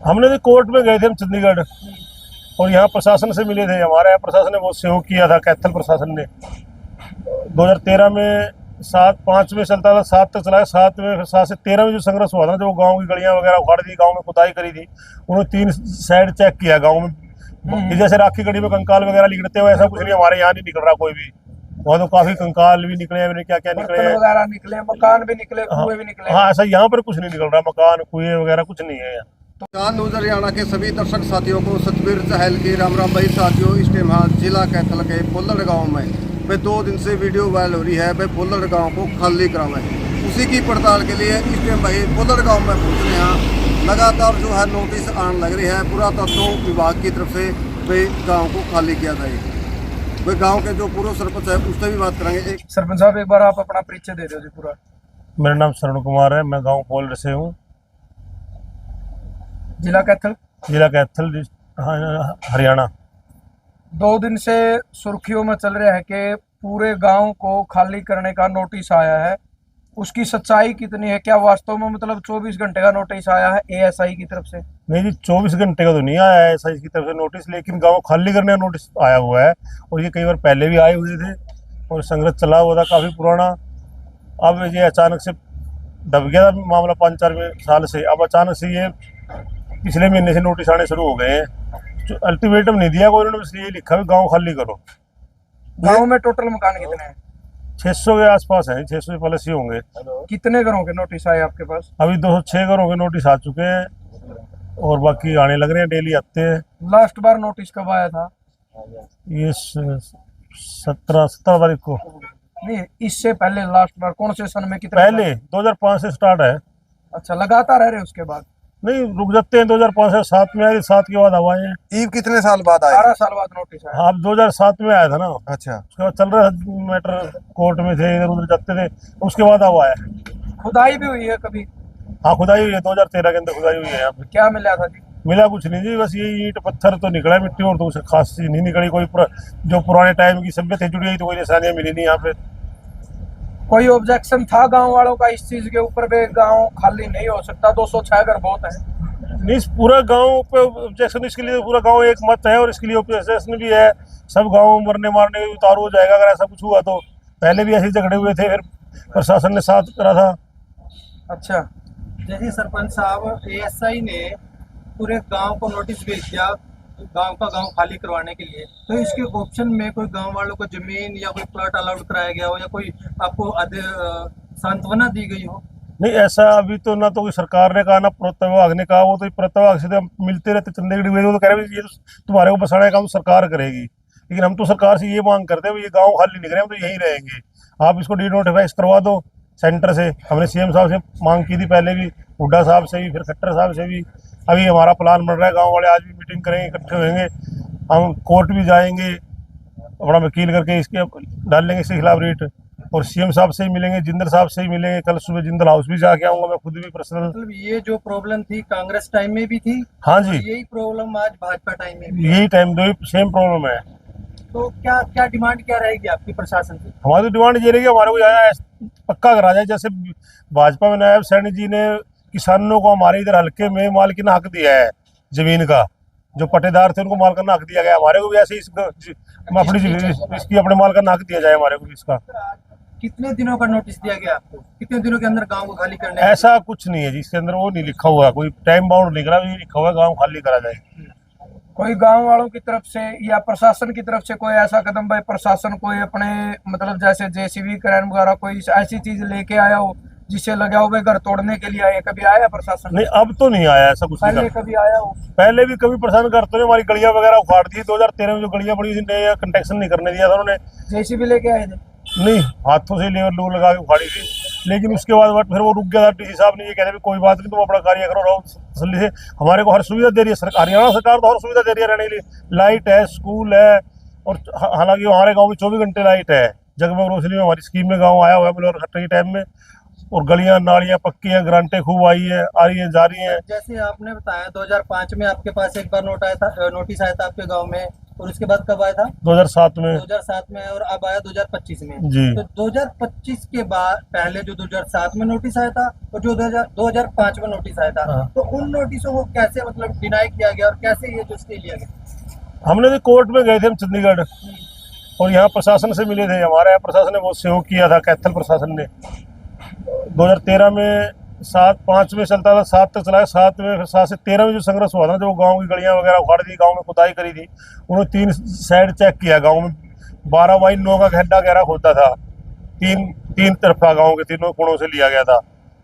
हमने भी कोर्ट में गए थे हम चंडीगढ़, और यहाँ प्रशासन से मिले थे। हमारे यहाँ प्रशासन ने बहुत सहयोग किया था, कैथल प्रशासन ने। 2013 में 7-5 में चलता था, 7 तक चलाया। 7 में, 7 से 13 में जो संघर्ष हुआ था, जो गांव की गलियां वगैरह उखाड़ दी, गांव में खुदाई करी थी, उन्होंने 3 साइड चेक किया गांव में। कि जैसे राखी गढ़ी में कंकाल वगैरह निकलते हुए, ऐसा कुछ नहीं हमारे यहाँ नहीं निकल रहा कोई भी। वहाँ तो काफी कंकाल भी निकले हैं, क्या क्या निकले हैं, वगैरह निकले, मकान भी निकले, हाँ, कुएं भी निकले। हाँ, ऐसा यहाँ पर कुछ नहीं निकल रहा, मकान कुएं वगैरह कुछ नहीं है यहाँ। न्यूज़ हरियाणा के सभी दर्शक साथियों को सतबीर चहल की राम राम। भाई साथियों, इस टाइम जिला कैथल के पोलड़ गांव में भाई 2 दिन से वीडियो वायरल हो रही है भाई पोलड़ गांव को खाली करावे। उसी की पड़ताल के लिए इस टाइम भाई पोलड़ गांव में पहुंच रहे हैं। लगातार जो है नोटिस आने लग रही है पुरातत्व विभाग की तरफ से भाई गाँव को खाली किया जाए। भाई गाँव के जो पूर्व सरपंच है उससे भी बात करेंगे। एक सरपंच साहब, एक बार आप अपना परिचय दे दो जी पूरा। मेरा नाम शरण कुमार है, मैं गाँव पोलड़ से हूँ, जिला कैथल, जिला कैथल, हरियाणा। 2 दिन से सुर्खियों में चल रहा है कि पूरे गांव को खाली करने का नोटिस आया है। उसकी सच्चाई कितनी है? क्या वास्तव में मतलब 24 घंटे का नोटिस आया है एएसआई की तरफ से? नहीं जी, 24 घंटे का तो नहीं आया है एसआई की तरफ से नोटिस, लेकिन गांव खाली करने का नोटिस आया हुआ है। और ये कई बार पहले भी आए हुए थे, और संघर्ष चला हुआ था काफ़ी पुराना। अब ये अचानक से दब गया था मामला 5-4 साल से। अब अचानक से ये पिछले महीने से नोटिस आने शुरू हो गए हैं। जो अल्टीमेटम नहीं दिया कोई, उन्होंने इसलिए लिखा है गाँव खाली करो। गांव में टोटल मकान कितने हैं? 600 के आसपास है, 600 से प्लस ही होंगे। कितने घरों के नोटिस आए आपके पास? अभी 206 घरों के नोटिस आ चुके हैं, और बाकी आने लग रहे हैं, डेली आते हैं। लास्ट बार नोटिस कब आया था? ये 17 तारीख को। नहीं, इससे पहले लास्ट बार कौन से सन में? कितने पहले 2005 से स्टार्ट है। अच्छा, लगातार रह रहे उसके बाद? नहीं, रुक जाते हैं। 2005 से 7 में आए, 7 के बाद हवा है। ईव कितने साल बाद आए? 18 साल बाद नोटिस आया। हाँ, 2007 में आया था ना। अच्छा, उसके बाद चल रहा मैटर, कोर्ट में थे, इधर उधर जाते थे, उसके बाद हवा है। खुदाई भी हुई है कभी? हाँ, खुदाई हुई है, 2013 के अंदर खुदाई हुई है यहाँ पे। क्या मिला था जी? मिला कुछ नहीं जी, बस ये ईंट पत्थर तो निकला, मिट्टी और तो उसे खास चीज नहीं निकली। कोई जो पुराने टाइम की सभ्यता से जुड़ी हुई तो कोई निशानियां मिली नहीं यहाँ पे। कोई ऑब्जेक्शन था गांव वालों का इस चीज के ऊपर भी गांव खाली नहीं हो सकता? 206 घर बहुत है। नहीं, पूरा गांव पे ऑब्जेक्शन, इसके लिए पूरा गांव एक मत है, और इसके लिए ऑब्जेक्शन भी है। सब गांव मरने मारने उतारू हो जाएगा अगर ऐसा कुछ हुआ तो। पहले भी ऐसे झगड़े हुए थे, फिर प्रशासन ने साथ करा था। अच्छा, जैसे सरपंच साहब, एएसआई ने पूरे गांव को नोटिस भेज दिया गांव का गांव खाली करवाने के लिए, तो इसके ऑप्शन में कोई गांव वालों को जमीन या कोई प्लॉट अलाउड कराया गया हो, या कोई आपको सांत्वना दी गई हो? नहीं, ऐसा अभी तो ना तो कोई सरकार ने कहा ना पुरातत्व विभाग ने कहा। वो तो पुरातत्व विभाग से तो मिलते रहते, चंडीगढ़ में, वो तो कह रहे हैं ये तो तुम्हारे को बसाने का काम सरकार करेगी। लेकिन हम तो सरकार से ये मांग करते हैं, ये गाँव खाली नहीं करें, हम तो यहीं रहेंगे, आप इसको डिनोटिफाइज करवा दो सेंटर से। हमने सीएम साहब से मांग की थी पहले भी, हुड्डा साहब से भी, फिर खट्टर साहब से भी। अभी हमारा प्लान बन रहा है, गांव वाले आज भी मीटिंग करेंगे, इकट्ठे होंगे, हम कोर्ट भी जाएंगे, अपना वकील करके इसके डाल लेंगे इसके खिलाफ रेट। और सीएम साहब से ही मिलेंगे, जिंदल साहब से ही मिलेंगे। कल सुबह जिंदल हाउस भी जाके आऊंगा मैं खुद भी पर्सनल। मतलब ये जो प्रॉब्लम थी कांग्रेस टाइम में भी थी, हाँ जी, यही प्रॉब्लम आज भाजपा टाइम में भी है। यही टाइम, 2 सेम प्रॉब्लम है। तो क्या क्या डिमांड क्या रहेगी आपकी प्रशासन की? हमारी डिमांड ये रही है, हमारे को यहाँ पक्का करा जाए। जैसे भाजपा में नायब सैनी जी ने किसानों को हमारे इधर हल्के में मालकिन हक दिया है जमीन का, जो पट्टेदार थे उनको मालकिन हक दिया गया, हमारे को भी ऐसे इसकी अपने मालकिन हक दिया जाए हमारे को भी इसका। कितने दिनों का नोटिस दिया गया आपको? कितने दिनों के अंदर गांव को खाली करने? ऐसा कुछ नहीं है जी, इसके अंदर वो नहीं लिखा हुआ, कोई टाइम बाउंड निकला, ये लिखा हुआ गाँव खाली करा जाए। कोई गांव वालों की तरफ से या प्रशासन की तरफ से कोई ऐसा कदम भाई प्रशासन कोई अपने मतलब जैसे जेसीबी क्रेन वगैरह कोई ऐसी चीज लेके आया हो जिससे लगा हो भाई घर तोड़ने के लिए आया? कभी आया प्रशासन? नहीं, अब तो नहीं आया ऐसा कुछ। पहले कभी आया हो? पहले भी कभी प्रशासन करते हमारी गलियां वगैरह उखाड़ दी। 2013 में जो गलियां बड़ी थी, कंस्ट्रक्शन नहीं करने दिया था उन्होंने। जेसीबी लेके आए थे? नहीं, हाथों से लेबर लोग लगा के उखाड़ी थी, लेकिन उसके बाद फिर वो रुक गया था। डीसी साहब ने ये कह रहे कोई बात नहीं, तुम अपना कार्य करो, रहो तसल्ली से। हमारे को हर सुविधा दे रही है सरकार, हरियाणा सरकार तो हर सुविधा दे रही है रहने के लिए। लाइट है, स्कूल है, और हालांकि हमारे गाँव में 24 घंटे लाइट है। जगमग रोशनी में हमारी स्कीम में गाँव आया हुआ है बिलोर खट्टर के टाइम में। और गलियां नालियां पक्की हैं, ग्रांटें खूब आई है, आ रही है, जा रही हैं। जैसे आपने बताया 2005 में आपके पास एक बार नोटिस आया था आपके गांव में और उसके बाद कब आया था? 2007 में 2007 में, और अब आया 2025 में। जी। तो 2025 के बाद पहले जो 2007 में नोटिस आया था और जो 2005 में नोटिस आया था, हाँ। तो उन नोटिसों को कैसे मतलब डिनाई किया गया और कैसे ये जो स्टे लिया गया? हमने भी कोर्ट में गए थे हम चंडीगढ़, और यहाँ प्रशासन से मिले थे। हमारे यहाँ प्रशासन ने बहुत सहयोग किया था, कैथल प्रशासन ने। 2013 में 7-5 में चलता था, 7 तक चला गया। 7 में, 7 से 13 में जो संघर्ष हुआ था, जो गांव की गलियां वगैरह उखाड़ दी, गांव में खुदाई करी थी, उन्होंने 3 साइड चेक किया। गांव में 12x9 का गड्ढा गहरा खोदा था, तीन तरफा गांव के तीनों कोणों से लिया गया था।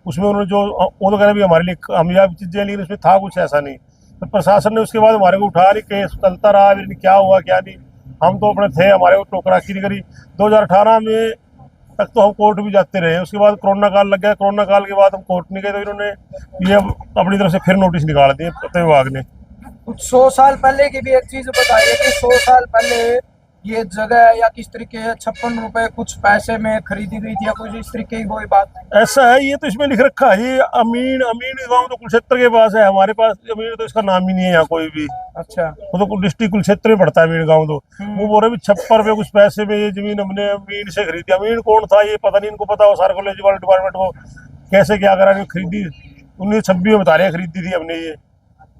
उसमें उन्होंने जो वो तो कह रहे भी हमारे लिए कामयाब चीजें, लेकिन उसमें था कुछ ऐसा नहीं। तो प्रशासन ने उसके बाद हमारे को उठा, नहीं केस चलता रहा, फिर क्या हुआ क्या नहीं, हम तो अपने थे, हमारे को टोकराकी नहीं करी। 2018 में तक तो हम कोर्ट भी जाते रहे। उसके बाद कोरोना काल लग गया, कोरोना काल के बाद हम कोर्ट नहीं गए, तो इन्होंने ये अपनी तरफ से फिर नोटिस निकाल दिए प्रत्येक विभाग ने। कुछ 100 साल पहले की भी एक चीज बताइए कि 100 साल पहले ये जगह या किस तरीके 56 रुपए कुछ पैसे में खरीदी गई थी या कुछ इस तरीके की कोई बात? ऐसा है, ये तो इसमें लिख रखा है, ये अमीन गांव तो कुरुक्षेत्र के पास है। हमारे पास अमीन तो इसका नाम ही नहीं है यहाँ कोई भी। अच्छा। वो तो डिस्ट्रिक्ट कुरुक्षेत्र में पड़ता है अमीन गांव। तो वो बोल रहे भी 56 रुपए कुछ पैसे में ये जमीन हमने अमीन से खरीदी। अमीन कौन था ये पता नहीं, इनको पता हो सार्कोलॉजी वाले डिपार्टमेंट को कैसे क्या करा, खरीदी 1926 में बता रहे हैं खरीदी थी हमने ये।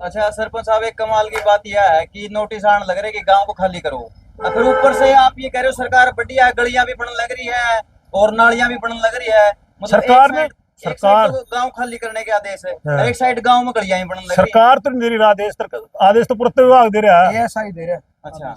अच्छा सरपंच साहब, एक कमाल की बात यह है कि नोटिस आने लग रहे कि गांव को खाली करो, और फिर ऊपर से आप ये कह रहे हो सरकार बढ़िया है, गलियां भी बनने लग रही है और नालियां भी बनने लग रही है। मतलब सरकार ने एक साइड तो गांव खाली करने के आदेश है, हाँ। एक साइड गांव में गलियां भी बनने लग रही है। सरकार तो नहीं दे रही आदेश, आदेश तो पूर्त विभाग दे रहा है। ऐसा ही दे रहे हैं। अच्छा,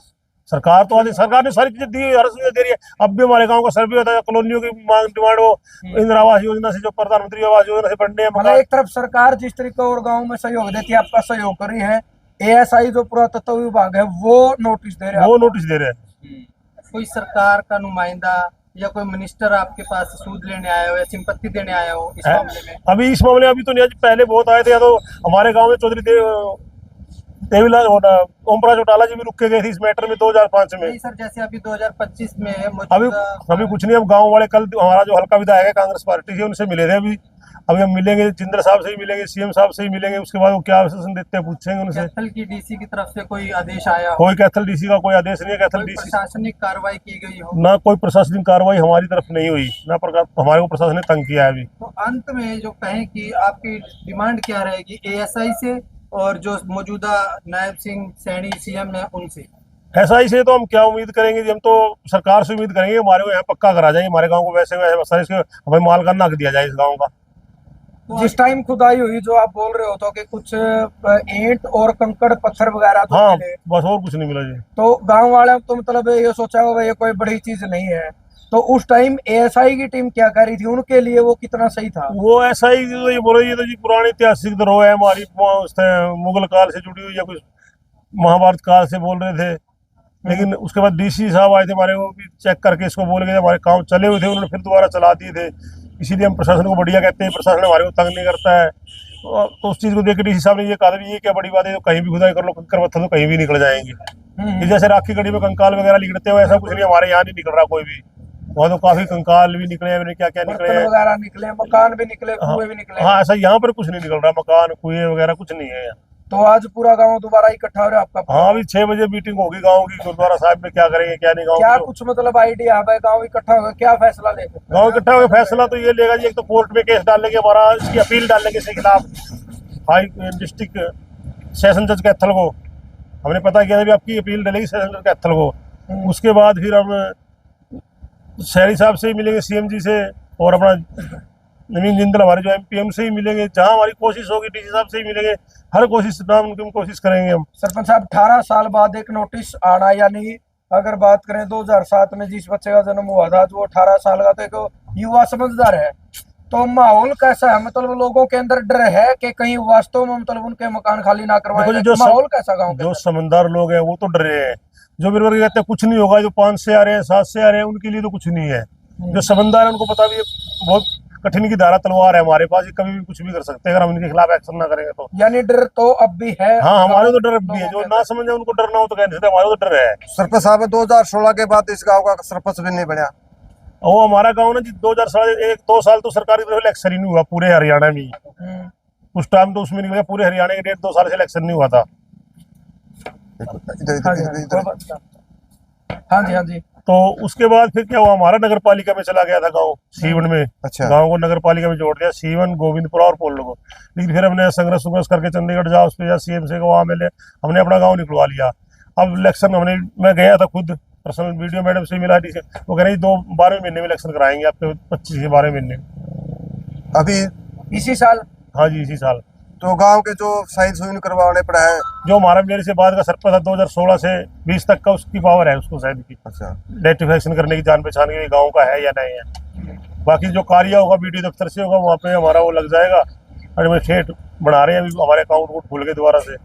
सरकार तो आदेश, सरकार ने सारी चीजें दी, हर सुविधा दे रही है। अब भी हमारे गांव का सर्वे होता है, कॉलोनियों की मांग डिमांड हो, इंदिरा आवास योजना से, जो प्रधानमंत्री आवास योजना से बनने हैं मतलब एक तरफ सरकार जिस तरीके और गांव में सहयोग देती है, आपका सहयोग कर रही है, ASI जो पुरातत्व विभाग है वो नोटिस दे रहे हैं, वो नोटिस दे रहे हैं। कोई सरकार का नुमाइंदा या कोई मिनिस्टर आपके पास सूद लेने आया हो या संपत्ति देने आया हो इस मामले में? अभी इस मामले में अभी तो नहीं, पहले बहुत आए थे। या तो हमारे गांव में चौधरी देवीलाल ओमप्रकाश चौटाला जी भी रुक के गए थे इस मैटर में 2005 में। नहीं सर, जैसे अभी 2025 में अभी कुछ नहीं। हम गांव वाले कल हमारा जो हल्का विधायक है कांग्रेस पार्टी से, उनसे मिले थे। अभी हम मिलेंगे, जिंदर साहब से ही मिलेंगे, CM साहब से ही मिलेंगे। उसके बाद वो क्या आश्वासन देते हैं पूछेंगे उनसे। कैथल की DC की तरफ से कोई आदेश आया हो? कोई कैथल DC का कोई आदेश नहीं है। कैथल DC प्रशासनिक कार्रवाई की गई हो? ना कोई प्रशासनिक कार्रवाई हमारी तरफ नहीं हुई, ना हमारे को प्रशासन ने तंग किया है अभी। तो अंत में जो कहें कि आपकी डिमांड क्या रहेगी ASI से और जो मौजूदा नायब सिंह सैनी CM है उनसे? SI से तो हम क्या उम्मीद करेंगे जी, हम तो सरकार से उम्मीद करेंगे हमारे को यहाँ पक्का करा जाए, हमारे गांव को वैसे हमें माल का नक दिया जाए इस गांव का। जिस टाइम खुदाई हुई जो आप बोल रहे हो तो कि कुछ ईंट और कंकड़ पत्थर वगैरह तो हाँ, मिले, बस और कुछ नहीं मिला जी। तो गांव वाले तो मतलब ये सोचा होगा ये कोई बड़ी चीज नहीं है, तो उस टाइम ASI की टीम क्या कर रही थी, उनके लिए वो कितना सही था? वो ऐसा ही तो ये बोल रही है, तो जी पुरानी ऐतिहासिक धरोहर है हमारी, मुगल काल से जुड़ी हुई या कुछ महाभारत काल से बोल रहे थे। लेकिन उसके बाद DC साहब आए थे, हमारे को भी चेक करके इसको बोल गए, हमारे काम चले हुए थे, उन्होंने फिर दोबारा चला दिए थे। इसीलिए हम प्रशासन को बढ़िया कहते हैं, प्रशासन हमारे को तंग नहीं करता है। तो उस चीज को देख के DC साहब ने ये कहा, ये क्या बड़ी बात है, तो कहीं भी खुदाई कर लो, कंकर पत्थर तो कहीं भी निकल जाएंगे। ये जैसे राखी गढ़ी में कंकाल वगैरह निकलते हो, ऐसा कुछ नहीं हमारे यहाँ नहीं निकल रहा कोई भी। वहाँ तो काफी कंकाल भी निकले हैं, क्या क्या निकले हैं, वगैरह निकले, मकान भी निकले, कुएं भी निकले। हाँ, ऐसा यहाँ पर कुछ नहीं निकल रहा, मकान कुएं वगैरह कुछ नहीं है यहाँ। तो आज पूरा गांव दोबारा इकट्ठा हो रहा है आपका? हाँ, अभी 6 बजे मीटिंग होगी गांव की, गुरुद्वारा साहब में क्या करेंगे क्या नहीं। क्या कुछ मतलब आइडिया है गांव इकट्ठा होगा क्या फैसला लेगा? गांव इकट्ठा होकर फैसला तो ये लेगा जी, एक तो कोर्ट में केस डालेंगे, हमारा इसकी अपील डालेंगे इसके खिलाफ हाई डिस्ट्रिक्ट सेशन जज कैथल को। हमने पता किया था भी आपकी अपील डालेगी सेशन जज कैथल को। उसके बाद फिर हम शहरी साहब से ही मिलेंगे, CM जी से, और अपना नवीन जिंदल हमारे जो MPM से ही मिलेंगे। जहां हमारी कोशिश होगी DC साहब से ही मिलेंगे, हर कोशिश नामुमकिन कोशिश करेंगे हम। सरपंच साहब, 18 साल बाद एक नोटिस आना, यानी अगर बात करें 2007 में जिस बच्चे का जन्म हुआ था, जो 18 साल का, तो एक युवा समझदार है, तो माहौल कैसा है? मतलब लोगों के अंदर डर है कि कहीं वास्तव में मतलब उनके मकान खाली ना करवाएं? माहौल कैसा गाँव? जो समझदार लोग हैं वो तो डर रहे हैं, जो मेरे वर्ग कहते हैं कुछ नहीं होगा, जो 5 से आ रहे हैं 7 से आ रहे हैं उनके लिए तो कुछ नहीं है। जो समझदार है उनको पता भी बहुत कठिन की धारा तलवार है हमारे पास, ये कभी भी कुछ भी कर सकते हैं अगर हम इनके खिलाफ एक्शन ना करेंगे तो। यानी डर तो अब भी है? हाँ, हमारे तो डर अब भी है। जो ना समझे उनको डर ना हो तो कहते, हमारे तो डर है। सरपंच साहब 2016 के बाद इस गांव का सरपंच भी नहीं बना। वो हमारा गाँव ना जी 2002 साल तो सरकारी तरफ इलेक्शन ही नहीं हुआ पूरे हरियाणा में। उस टाइम तो उसमें नहीं हुआ, पूरे हरियाणा के 1.5-2 साल से इलेक्शन नहीं हुआ था। इधर हाँ जी, इधर हाँ जी, इधर कोई बात नहीं। हाँ जी, हाँ जी। तो उसके बाद फिर क्या हुआ, हमारा नगर पालिका में चला गया था गाँव सीवन में। अच्छा। गाँव को नगर पालिका में जोड़ दिया, सीवन, गोविंदपुरा और पोल्लो को। लेकिन फिर हमने संघर्ष संघर्ष करके चंडीगढ़ जाओ, उस पर या CM से वहाँ मिले, हमने अपना गाँव निकलवा लिया। अब इलेक्शन मैं गया था खुद पर्सनल, वीडियो मैडम से मिला, वो कह रही 12वें महीने में इलेक्शन कराएंगे आपके, 25 से 12वें महीने में। अभी इसी साल? हाँ जी, इसी साल। तो गांव के जो साइन सुइन करवाने पड़ा है। जो हमारा मेरे से बाद का सरपंच था 2016 से 20 तक का, उसकी पावर है उसको शायद की अच्छा। आइडेंटिफिकेशन करने की, जान पहचान की गाँव का है या नहीं है। बाकी जो कार्य होगा BDO दफ्तर से होगा, वहाँ पे हमारा वो लग जाएगा। एडमिनिस्ट्रेट बना रहे हैं अभी, हमारे अकाउंट खुल गए दोबारा से।